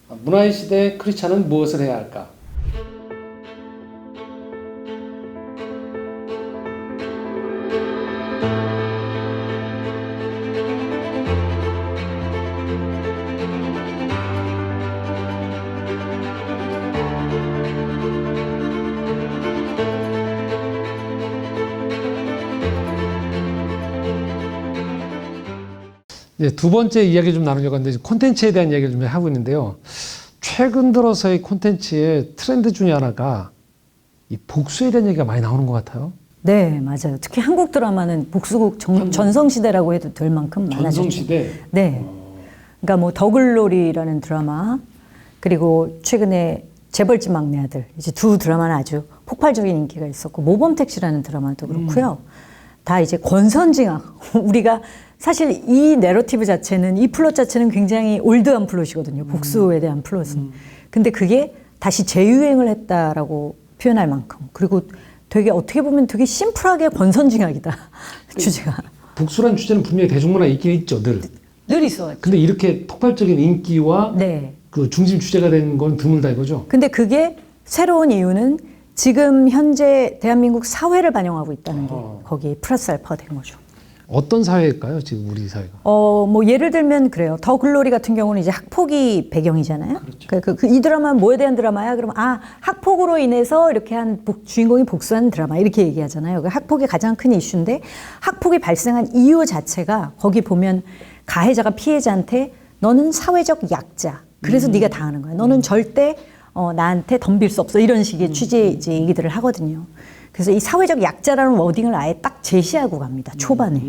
문화의 시대 크리스찬은 무엇을 해야 할까? 이제 두 번째 이야기 좀 나누려고 하는데 콘텐츠에 대한 이야기를 좀 하고 있는데요. 최근 들어서의 콘텐츠의 트렌드 중에 하나가 이 복수에 대한 얘기가 많이 나오는 것 같아요. 네, 맞아요. 특히 한국 드라마는 복수국 전성시대라고 해도 될 만큼 많아졌죠. 전성시대? 네. 그러니까 뭐 더글로리라는 드라마, 그리고 최근에 재벌집 막내 아들, 이제 두 드라마는 아주 폭발적인 인기가 있었고, 모범택시라는 드라마도 그렇고요. 다 이제 권선징악. 우리가 사실 이 내러티브 자체는, 이 플롯 자체는 굉장히 올드한 플롯이거든요. 복수에 대한 플롯은. 근데 그게 다시 재유행을 했다라고 표현할 만큼. 그리고 되게 어떻게 보면 되게 심플하게 권선징악이다. 주제가. 복수란 주제는 분명히 대중문화에 있긴 있죠, 늘. 늘 있어왔죠. 근데 이렇게 폭발적인 인기와 네. 그 중심 주제가 된 건 드물다 이거죠? 근데 그게 새로운 이유는 지금 현재 대한민국 사회를 반영하고 있다는 게 거기에 플러스 알파가 된 거죠. 어떤 사회일까요, 지금 우리 사회가? 뭐 예를 들면 그래요. 더 글로리 같은 경우는 이제 학폭이 배경이잖아요. 그렇죠. 이 드라마는 뭐에 대한 드라마야? 그러면 학폭으로 인해서 이렇게 한 주인공이 복수하는 드라마 이렇게 얘기하잖아요. 학폭이 가장 큰 이슈인데 학폭이 발생한 이유 자체가 거기 보면 가해자가 피해자한테 너는 사회적 약자. 그래서 네가 당하는 거야. 너는 절대 나한테 덤빌 수 없어. 이런 식의 취지의 이제 얘기들을 하거든요. 그래서 이 사회적 약자라는 워딩을 아예 딱 제시하고 갑니다. 초반에.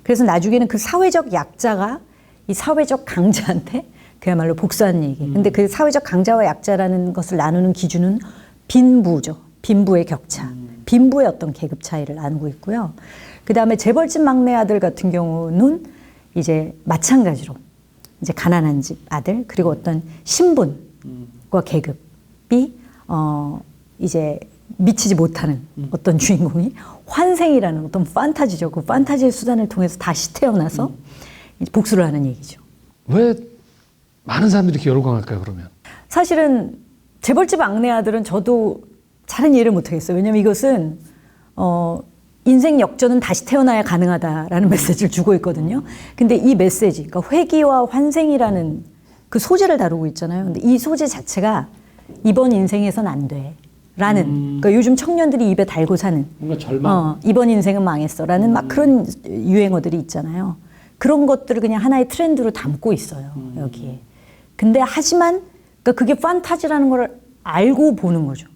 그래서 나중에는 그 사회적 약자가 이 사회적 강자한테 그야말로 복수하는 얘기. 근데 그 사회적 강자와 약자라는 것을 나누는 기준은 빈부죠. 빈부의 격차. 빈부의 어떤 계급 차이를 나누고 있고요. 그 다음에 재벌집 막내 아들 같은 경우는 이제 마찬가지로 이제 가난한 집 아들, 그리고 어떤 신분과 계급이 이제 미치지 못하는 어떤 주인공이 환생이라는 어떤 판타지죠. 그 판타지의 수단을 통해서 다시 태어나서 복수를 하는 얘기죠. 왜 많은 사람들이 이렇게 열광할까요, 그러면? 사실은 재벌집 막내 아들은 저도 잘은 이해를 못하겠어요. 왜냐하면 이것은 인생 역전은 다시 태어나야 가능하다라는 메시지를 주고 있거든요. 근데 이 메시지, 그러니까 회귀와 환생이라는 그 소재를 다루고 있잖아요. 근데 이 소재 자체가 이번 인생에선 안 돼. 라는, 그러니까 요즘 청년들이 입에 달고 사는. 뭔가 절망. 이번 인생은 망했어. 라는 막 그런 유행어들이 있잖아요. 그런 것들을 그냥 하나의 트렌드로 담고 있어요. 여기에. 근데 하지만, 그러니까 그게 판타지라는 걸 알고 보는 거죠.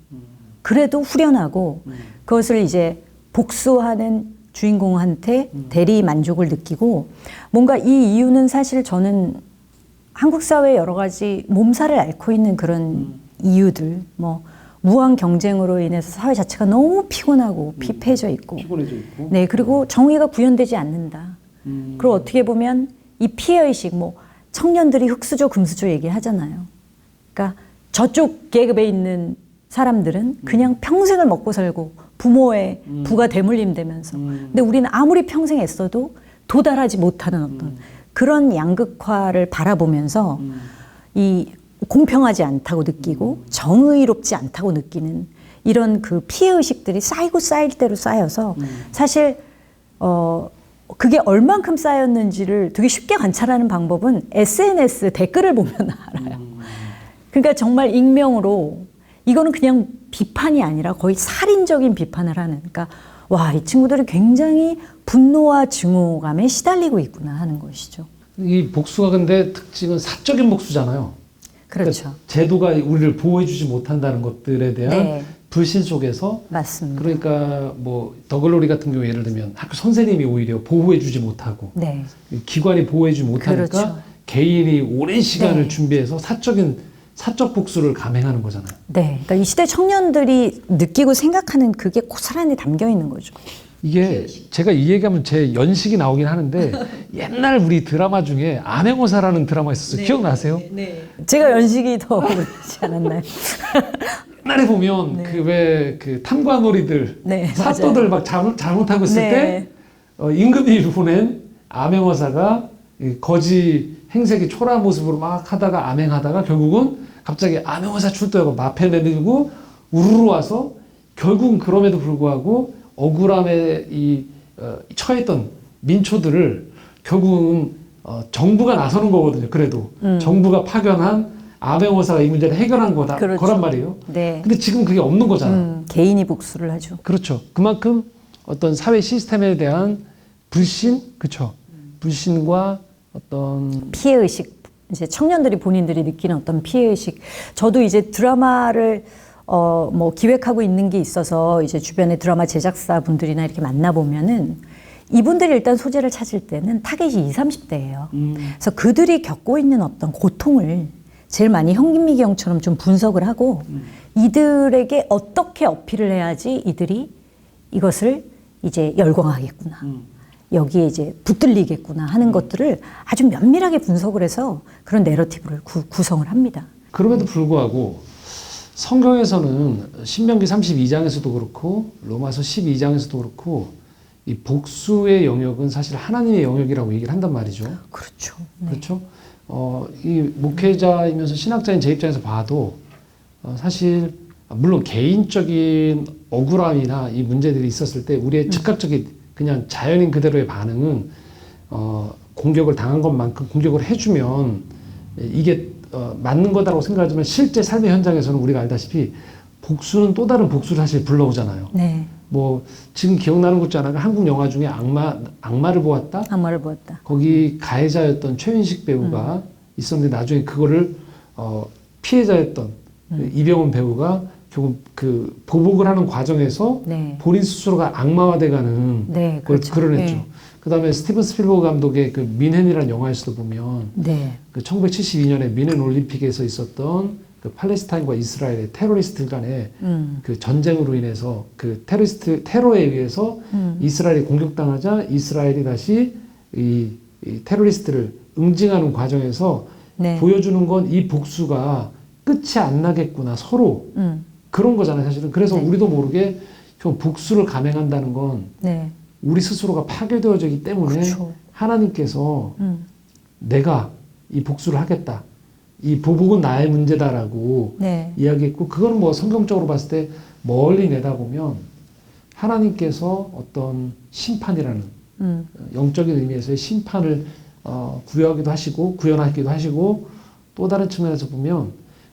그래도 후련하고 그것을 이제 복수하는 주인공한테 대리 만족을 느끼고 뭔가 이 이유는 사실 저는 한국 사회의 여러 가지 몸살을 앓고 있는 그런 이유들, 뭐 무한 경쟁으로 인해서 사회 자체가 너무 피곤하고 피폐해져 있고, 피곤해져 있고. 네, 그리고 정의가 구현되지 않는다. 그리고 어떻게 보면 이 피해의식, 뭐 청년들이 흑수저 금수저 얘기하잖아요. 그러니까 저쪽 계급에 있는 사람들은 그냥 평생을 먹고 살고 부모의 부가 대물림되면서, 근데 우리는 아무리 평생 애써도 도달하지 못하는 어떤 그런 양극화를 바라보면서 이 공평하지 않다고 느끼고 정의롭지 않다고 느끼는 이런 그 피해의식들이 쌓이고 쌓일 대로 쌓여서 사실 그게 얼만큼 쌓였는지를 되게 쉽게 관찰하는 방법은 SNS 댓글을 보면 알아요. 그러니까 정말 익명으로 이거는 그냥 비판이 아니라 거의 살인적인 비판을 하는, 그러니까 와, 이 친구들이 굉장히 분노와 증오감에 시달리고 있구나 하는 것이죠. 이 복수가 근데 특징은 사적인 복수잖아요. 그렇죠. 그러니까 제도가 우리를 보호해주지 못한다는 것들에 대한 네. 불신 속에서. 맞습니다. 그러니까 뭐 더글로리 같은 경우 예를 들면 학교 선생님이 오히려 보호해주지 못하고 네. 기관이 보호해주지 못하니까 그렇죠. 개인이 오랜 시간을 네. 준비해서 사적 복수를 감행하는 거잖아요. 네. 그러니까 이 시대 청년들이 느끼고 생각하는 그게 고스란히 담겨 있는 거죠. 이게 제가 이 얘기하면 제 연식이 나오긴 하는데 옛날 우리 드라마 중에 암행어사라는 드라마 있었어요. 기억나세요? 네. 제가 연식이 더 그렇지 않았나요? 옛날에 보면 그 왜 그 탐관오리들 네, 사또들 막 잘못하고 있을 네. 때 임금이 보낸 암행어사가 이 거지 행색이 초라한 모습으로 막 하다가 암행하다가 결국은 갑자기 암행어사 출동하고 마패 내밀고 우르르 와서 결국은 그럼에도 불구하고 억울함에 처했던 민초들을 결국은 정부가 나서는 거거든요. 그래도 정부가 파견한 암행어사가 이 문제를 해결한 그렇죠. 거란 말이에요. 네. 근데 지금 그게 없는 거잖아. 개인이 복수를 하죠. 그렇죠. 그만큼 어떤 사회 시스템에 대한 불신, 그렇죠. 불신과 어떤 피해의식, 이제 청년들이 본인들이 느끼는 어떤 피해의식. 저도 이제 드라마를 뭐 기획하고 있는 게 있어서 이제 주변에 드라마 제작사 분들이나 이렇게 만나보면은 이분들이 일단 소재를 찾을 때는 타겟이 20, 30대예요. 그래서 그들이 겪고 있는 어떤 고통을 제일 많이 현민기 형처럼 좀 분석을 하고 이들에게 어떻게 어필을 해야지 이들이 이것을 이제 열광하겠구나. 여기에 이제 붙들리겠구나 하는 것들을 아주 면밀하게 분석을 해서 그런 내러티브를 구성을 합니다. 그럼에도 불구하고 성경에서는 신명기 32장에서도 그렇고 로마서 12장에서도 그렇고 이 복수의 영역은 사실 하나님의 영역이라고 얘기를 한단 말이죠. 그렇죠. 네. 그렇죠. 이 목회자이면서 신학자인 제 입장에서 봐도 사실 물론 개인적인 억울함이나 이 문제들이 있었을 때 우리의 즉각적인 그냥 자연인 그대로의 반응은 공격을 당한 것만큼 공격을 해주면 이게 맞는 거다라고 생각하지만 실제 삶의 현장에서는 우리가 알다시피 복수는 또 다른 복수를 사실 불러오잖아요. 네. 뭐 지금 기억나는 것 중 하나가 한국 영화 중에 악마를 보았다. 악마를 보았다. 거기 가해자였던 최윤식 배우가 있었는데 나중에 그거를 피해자였던 이병헌 배우가 결국 그 보복을 하는 과정에서 네. 본인 스스로가 악마화돼가는 네, 걸 그렇죠. 그려냈죠. 네. 그다음에 스티븐 스필버그 감독의 그 민헨이라는 영화에서도 보면 네. 그 1972년에 민헨 올림픽에서 있었던 그 팔레스타인과 이스라엘의 테러리스트 간의 그 전쟁으로 인해서 그 테러에 의해서 이스라엘이 공격당하자 이스라엘이 다시 이 테러리스트를 응징하는 과정에서 네. 보여주는 건 이 복수가 끝이 안 나겠구나 서로 그런 거잖아요 사실은. 그래서 네. 우리도 모르게 복수를 감행한다는 건 네. 우리 스스로가 파괴되어지기 때문에 그렇죠. 하나님께서 내가 이 복수를 하겠다. 이 보복은 나의 문제다라고 네. 이야기했고 그거는 뭐 성경적으로 봤을 때 멀리 내다보면 하나님께서 어떤 심판이라는 영적인 의미에서의 심판을 구현하기도 하시고 또 다른 측면에서 보면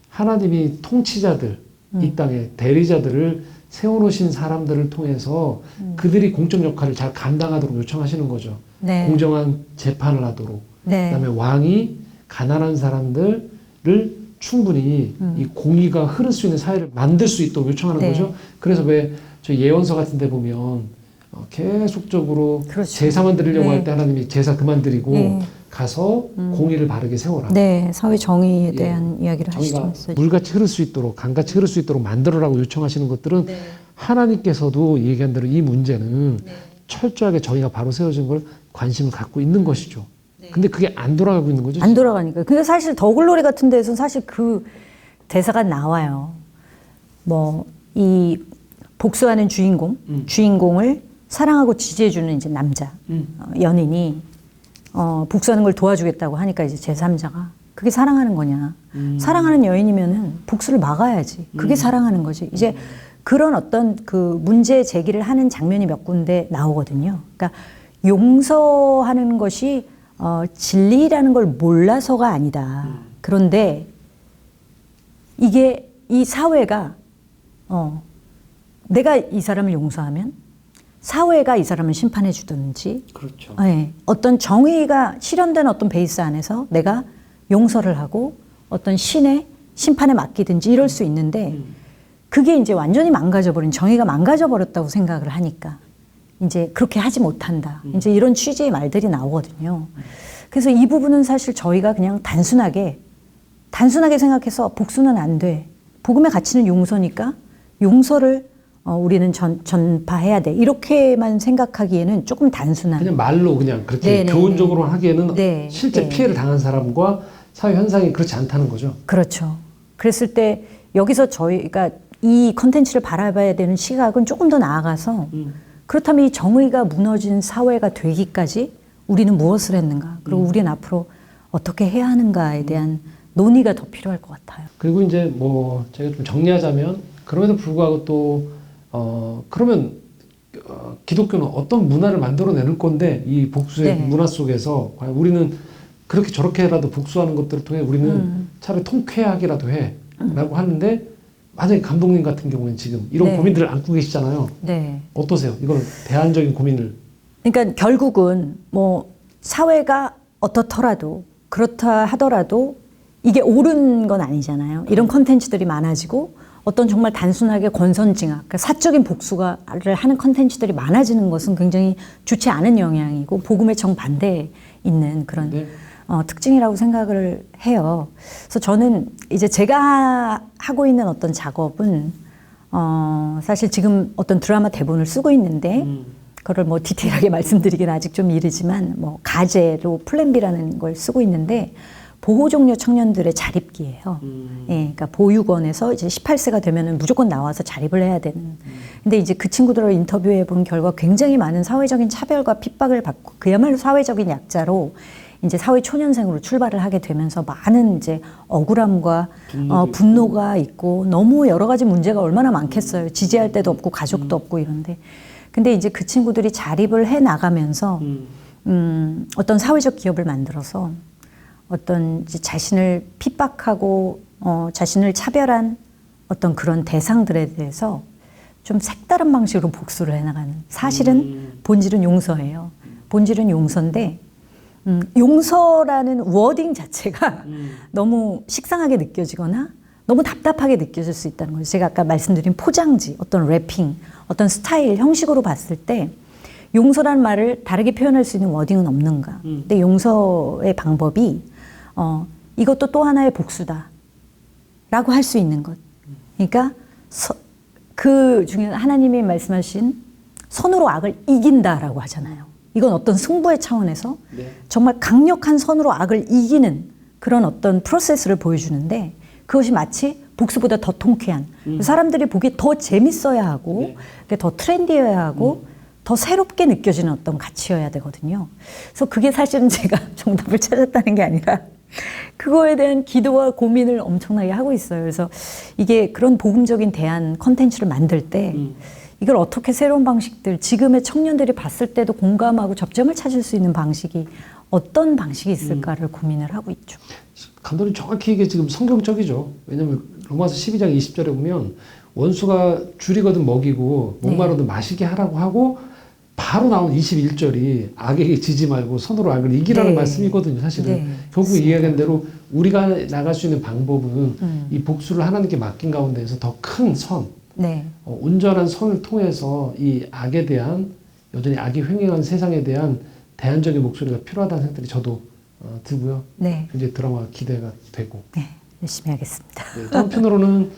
하나님이 통치자들 이 땅에 대리자들을 세워놓으신 사람들을 통해서 그들이 공적 역할을 잘 감당하도록 요청하시는 거죠. 네. 공정한 재판을 하도록. 네. 그다음에 왕이 가난한 사람들을 충분히 이 공의가 흐를 수 있는 사회를 만들 수 있도록 요청하는 네. 거죠. 그래서 왜 저 예언서 같은 데 보면 계속적으로 그렇죠. 제사만 드리려고 네. 할 때 하나님이 제사 그만 드리고 네. 가서 공의를 바르게 세워라. 네. 사회 정의에 예. 대한 이야기를 정의가 하시죠. 물같이 흐를 수 있도록 강같이 흐를 수 있도록 만들어라고 요청하시는 것들은 네. 하나님께서도 얘기한 대로 이 문제는 철저하게 정의가 바로 세워진 걸 관심을 갖고 있는 것이죠. 근데 그게 안 돌아가고 있는 거죠. 안 돌아가니까. 근데 사실 더글로리 같은 데에서는 사실 그 대사가 나와요. 뭐 이 복수하는 주인공을 사랑하고 지지해주는 이제 남자 연인이 복수하는 걸 도와주겠다고 하니까 이제 제3자가 그게 사랑하는 거냐? 사랑하는 여인이면은 복수를 막아야지. 그게 사랑하는 거지. 이제 그런 어떤 그 문제 제기를 하는 장면이 몇 군데 나오거든요. 그러니까 용서하는 것이 진리라는 걸 몰라서가 아니다. 그런데 이게 이 사회가 내가 이 사람을 용서하면 사회가 이 사람을 심판해 주든지 그렇죠. 네, 어떤 정의가 실현된 어떤 베이스 안에서 내가 용서를 하고 어떤 신의 심판에 맡기든지 이럴 수 있는데 그게 이제 완전히 망가져버린 정의가 망가져버렸다고 생각을 하니까 이제 그렇게 하지 못한다. 이제 이런 취지의 말들이 나오거든요. 그래서 이 부분은 사실 저희가 그냥 단순하게 생각해서 복수는 안 돼. 복음의 가치는 용서니까 용서를 우리는 전파해야 돼. 이렇게만 생각하기에는 조금 단순한. 그냥 말로 그냥 그렇게 네네네. 교훈적으로 하기에는 네. 실제 네. 피해를 당한 사람과 사회 현상이 그렇지 않다는 거죠. 그렇죠. 그랬을 때 여기서 저희가 이 컨텐츠를 바라봐야 되는 시각은 조금 더 나아가서 그렇다면 이 정의가 무너진 사회가 되기까지 우리는 무엇을 했는가? 그리고 우리는 앞으로 어떻게 해야 하는가에 대한 논의가 더 필요할 것 같아요. 그리고 이제 뭐 제가 좀 정리하자면 그럼에도 불구하고 또 그러면 기독교는 어떤 문화를 만들어내는 건데 이 복수의 네. 문화 속에서 과연 우리는 그렇게 저렇게라도 복수하는 것들을 통해 우리는 차라리 통쾌하게라도 해라고 하는데 만약에 감독님 같은 경우는 지금 이런 네. 고민들을 안고 계시잖아요. 네. 어떠세요? 이걸 대안적인 고민을. 그러니까 결국은 뭐 사회가 어떻더라도 그렇다 하더라도 이게 옳은 건 아니잖아요. 이런 컨텐츠들이 많아지고 어떤 정말 단순하게 권선징악, 그러니까 사적인 복수를 하는 컨텐츠들이 많아지는 것은 굉장히 좋지 않은 영향이고 복음의 정반대에 있는 그런 네. 특징이라고 생각을 해요. 그래서 저는 이제 제가 하고 있는 어떤 작업은 사실 지금 어떤 드라마 대본을 쓰고 있는데 그거를 뭐 디테일하게 말씀드리기는 아직 좀 이르지만 뭐 가제로 플랜 B라는 걸 쓰고 있는데 보호종료 청년들의 자립기예요. 예, 그러니까 보육원에서 이제 18세가 되면은 무조건 나와서 자립을 해야 되는. 근데 이제 그 친구들을 인터뷰해 본 결과 굉장히 많은 사회적인 차별과 핍박을 받고 그야말로 사회적인 약자로 이제 사회 초년생으로 출발을 하게 되면서 많은 이제 억울함과 분노가 있고 너무 여러 가지 문제가 얼마나 많겠어요. 지지할 데도 없고 가족도 없고 이런데. 근데 이제 그 친구들이 자립을 해 나가면서 어떤 사회적 기업을 만들어서 어떤 이제 자신을 핍박하고 자신을 차별한 어떤 그런 대상들에 대해서 좀 색다른 방식으로 복수를 해나가는. 사실은 본질은 용서예요. 본질은 용서인데 용서라는 워딩 자체가 너무 식상하게 느껴지거나 너무 답답하게 느껴질 수 있다는 거죠. 제가 아까 말씀드린 포장지, 어떤 래핑, 어떤 스타일, 형식으로 봤을 때 용서라는 말을 다르게 표현할 수 있는 워딩은 없는가. 근데 용서의 방법이 이것도 또 하나의 복수다 라고 할 수 있는 것. 그러니까 그 중에 하나님이 말씀하신 선으로 악을 이긴다라고 하잖아요. 이건 어떤 승부의 차원에서 네. 정말 강력한 선으로 악을 이기는 그런 어떤 프로세스를 보여주는데 그것이 마치 복수보다 더 통쾌한 사람들이 보기 더 재밌어야 하고 네. 더 트렌디해야 하고 더 새롭게 느껴지는 어떤 가치여야 되거든요. 그래서 그게 사실은 제가 정답을 찾았다는 게 아니라 그거에 대한 기도와 고민을 엄청나게 하고 있어요. 그래서 이게 그런 복음적인 대안 컨텐츠를 만들 때 이걸 어떻게 새로운 방식들, 지금의 청년들이 봤을 때도 공감하고 접점을 찾을 수 있는 방식이 어떤 방식이 있을까를 고민을 하고 있죠. 감독님 정확히 이게 지금 성경적이죠. 왜냐하면 로마서 12장 20절에 보면 원수가 줄이거든 먹이고 목마르든 마시게 하라고 하고 바로 나온 21절이 악에게 지지 말고 선으로 악을 이기라는 네. 말씀이거든요. 사실은 네. 결국 이야기한 대로 우리가 나갈 수 있는 방법은 이 복수를 하나님께 맡긴 가운데에서 더 큰 선, 네. 온전한 선을 통해서 이 악에 대한 여전히 악이 횡행한 세상에 대한 대안적인 목소리가 필요하다는 생각들이 저도 들고요. 네. 굉장히 드라마가 기대가 되고. 네. 열심히 하겠습니다. 네, 또 한편으로는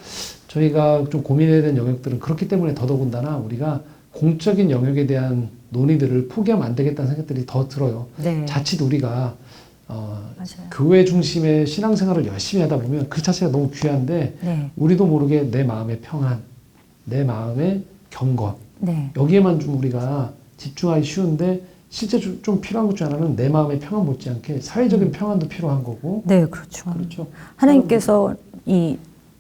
저희가 좀 고민해야 되는 영역들은 그렇기 때문에 더더군다나 우리가 공적인 영역에 대한 논의들을 포기하면 안 되겠다는 생각들이 더 들어요. 네. 자칫 우리가 맞아요. 교회 중심의 신앙생활을 열심히 하다 보면 그 자체가 너무 귀한데 네. 우리도 모르게 내 마음의 평안, 내 마음의 경건 네. 여기에만 좀 우리가 집중하기 쉬운데 실제 좀 필요한 것 중 하나는 내 마음의 평안 못지않게 사회적인 평안도 필요한 거고. 네, 그렇죠. 그렇죠. 하나님께서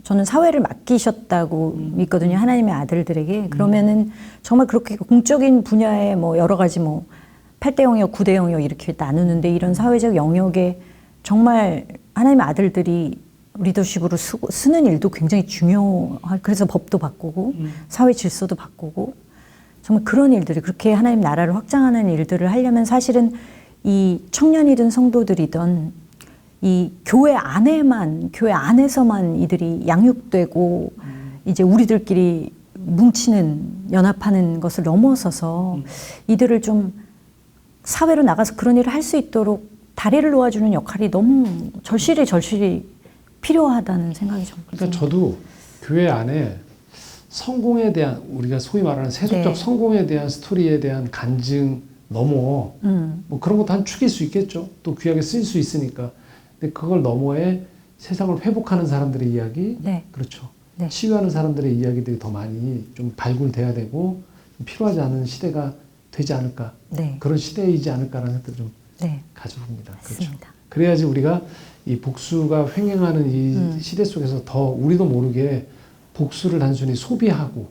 저는 사회를 맡기셨다고 믿거든요. 하나님의 아들들에게. 그러면은 정말 그렇게 공적인 분야에 뭐 여러 가지 뭐 8대 영역, 9대 영역 이렇게 나누는데 이런 사회적 영역에 정말 하나님의 아들들이 리더십으로 쓰는 일도 굉장히 중요할, 그래서 법도 바꾸고 사회 질서도 바꾸고 정말 그런 일들이 그렇게 하나님 나라를 확장하는 일들을 하려면 사실은 이 청년이든 성도들이든 이 교회 안에서만 이들이 양육되고 이제 우리들끼리 뭉치는 연합하는 것을 넘어서서 이들을 좀 사회로 나가서 그런 일을 할 수 있도록 다리를 놓아주는 역할이 너무 절실히 필요하다는 생각이 좀. 그러니까 저도 교회 안에 성공에 대한 우리가 소위 말하는 세속적 네. 성공에 대한 스토리에 대한 간증 넘어 뭐 그런 것도 한 축일 수 있겠죠. 또 귀하게 쓰일 수 있으니까. 근데 그걸 너머에 세상을 회복하는 사람들의 이야기, 네. 그렇죠. 네. 치유하는 사람들의 이야기들이 더 많이 좀 발굴돼야 되고 좀 필요하지 않은 시대가 되지 않을까. 네. 그런 시대이지 않을까라는 생각을 좀 네. 가져봅니다. 그렇죠. 맞습니다. 그래야지 우리가 이 복수가 횡행하는 이 시대 속에서 더 우리도 모르게 복수를 단순히 소비하고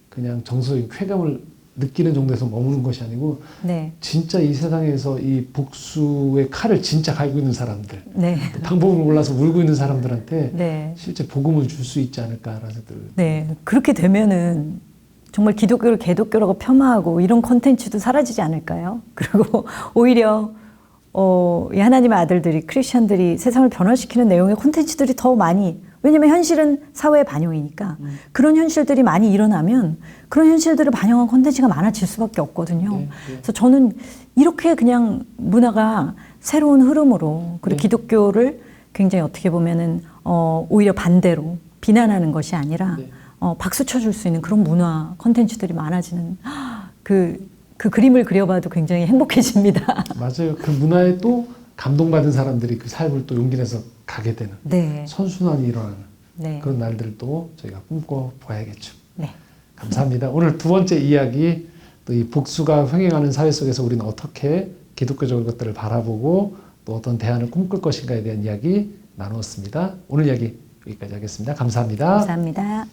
그냥 정서적인 쾌감을 느끼는 정도에서 머무는 것이 아니고 네. 진짜 이 세상에서 이 복수의 칼을 진짜 갈고 있는 사람들, 네. 방법을 몰라서 울고 있는 사람들한테 네. 실제 복음을 줄 수 있지 않을까라는 생각을. 네. 그렇게 되면은 정말 기독교를 개독교라고 폄하하고 이런 콘텐츠도 사라지지 않을까요? 그리고 오히려 이 하나님의 아들들이 크리스천들이 세상을 변화시키는 내용의 콘텐츠들이 더 많이, 왜냐면 현실은 사회의 반영이니까 그런 현실들이 많이 일어나면 그런 현실들을 반영한 콘텐츠가 많아질 수밖에 없거든요. 네, 네. 그래서 저는 이렇게 그냥 문화가 새로운 흐름으로 그리고 네. 기독교를 굉장히 어떻게 보면은 오히려 반대로 비난하는 것이 아니라 네. 박수 쳐줄 수 있는 그런 문화 콘텐츠들이 많아지는 그 그림을 그려봐도 굉장히 행복해집니다. 맞아요. 그 문화에 또 감동받은 사람들이 그 삶을 또 용기 내서 가게 되는 네. 선순환이 일어나는 네. 그런 날들을 또 저희가 꿈꿔봐야겠죠. 네. 감사합니다. 오늘 두 번째 이야기, 또 이 복수가 횡행하는 사회 속에서 우리는 어떻게 기독교적인 것들을 바라보고 또 어떤 대안을 꿈꿀 것인가에 대한 이야기 나누었습니다. 오늘 이야기 여기까지 하겠습니다. 감사합니다. 감사합니다.